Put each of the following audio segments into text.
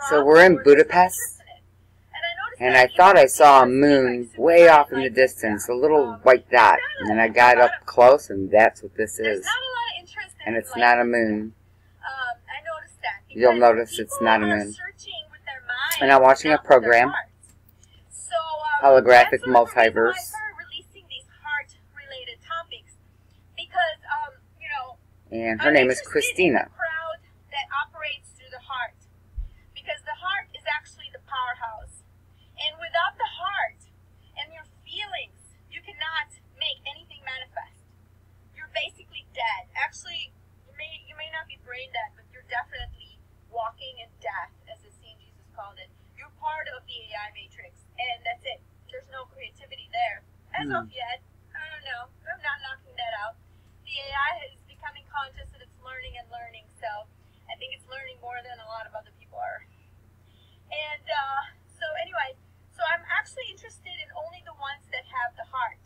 So we're in Budapest, and I thought I saw a moon way off in the distance, a little white dot, and then I got up close, and that's what this is. And it's not a moon. You'll notice it's not a moon. And I'm watching a program, Holographic Multiverse. And her name is Christina. Because the heart is actually the powerhouse. And without the heart and your feelings, you cannot make anything manifest. You're basically dead. Actually, you may not be brain dead, but you're definitely walking in death, as the Saint Jesus called it. You're part of the AI matrix, and that's it. There's no creativity there. As of yet, I don't know. I'm not knocking that out. The AI is becoming conscious and it's learning and learning, so I think it's learning more than a lot of other people are. And so anyway, so I'm actually interested in only the ones that have the heart.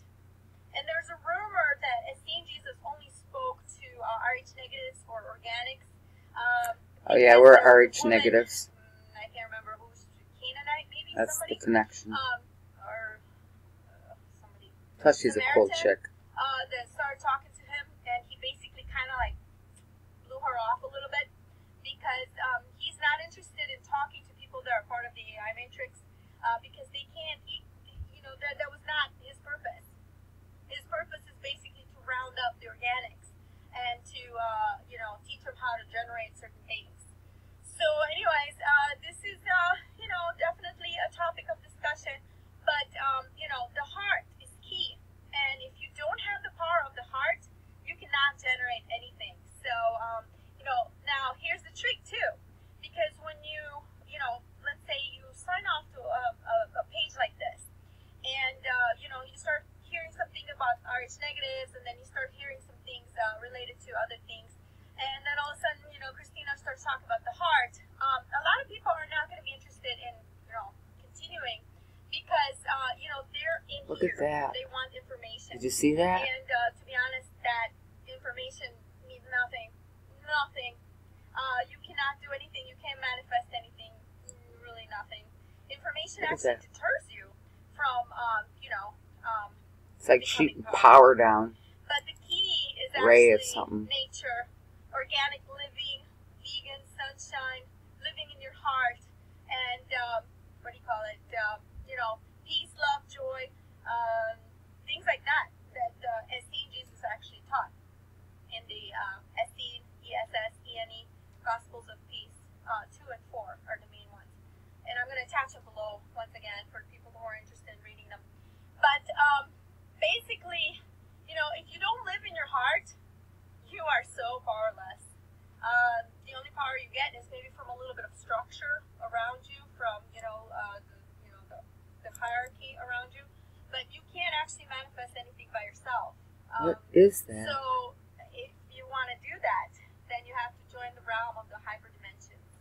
And there's a rumor that Saint Jesus only spoke to RH negatives or organics. Oh yeah, we're RH negatives. I can't remember who's Canaanite, maybe. That's somebody, the connection. Or somebody. Plus, she's a cool chick. That started talking to him, and he basically kind of like blew her off a little bit because he's not interested in talking to people that are part of the AI matrix because they can't eat. You know, that was not his purpose. His purpose is basically to round up the organics and to you know, teach them how to generate certain things. So, anyways, this is you know, definitely a topic of discussion. But you know, the heart is key. And if you don't have the power of the heart, you cannot generate anything. So, you know, now here's the trick too. Because when you know, let's say you sign off to a page like this, and, you know, you start hearing something about RH negatives, and then you start hearing some things related to other things. And then all of a sudden, you know, Christina starts talking about the heart. A lot of people are not going to be interested in, you know, continuing. Because, you know, they're in Look here. At that. They want information. Did you see that? And to be honest, that information means nothing. Nothing. You cannot do anything. You can't manifest anything. Really nothing. Information actually deters you from, you know, it's like shooting power down. But the key is Ray actually nature, organic living, vegan, sunshine, living in your heart, and, what do you call it? You know, peace, love, joy, things like that, that Essene Jesus actually taught in the Essene, E-S-S-E-N-E, Gospels of Peace, 2 and 4 are the main ones. And I'm going to attach them below, once again, for people who are interested in reading them. But basically, you know, if you don't live in your heart, you are so powerless. The only power you get is maybe from a little bit of structure around you, from, you know, the hierarchy around you, but you can't actually manifest anything by yourself. What is that? So if you want to do that, then you have to join the realm of the hyperdimensions,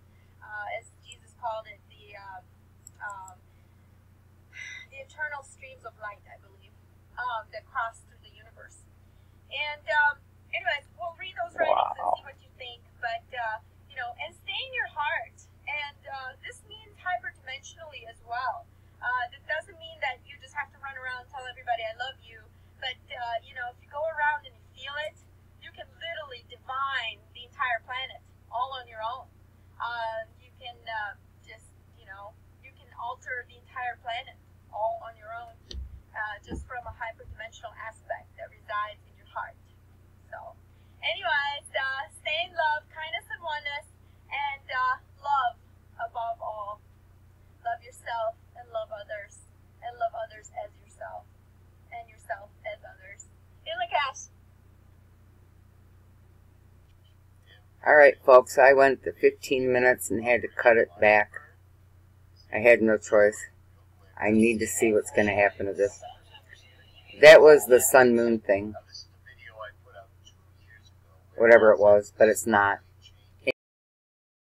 as Jesus called it, the eternal streams of light, I believe, that cross through the universe. And anyways, we'll read those writings and see what you think. But you know, and stay in your heart. And this means hyperdimensionally as well. That doesn't mean that you just have to run around and tell everybody I love you. But you know, if you go around and you feel it, you can literally divine the entire planet all on your own. You can just, you know, you can alter the entire planet all on your own, just from a hyperdimensional aspect that resides in your heart. So, anyways, stay in love, kindness and oneness, and love above all. Love yourself and love others as yourself, and yourself as others. Ilakash. Alright, folks, I went to 15 minutes and had to cut it back. I had no choice. I need to see what's going to happen to this. That was the sun-moon thing. Whatever it was, but it's not.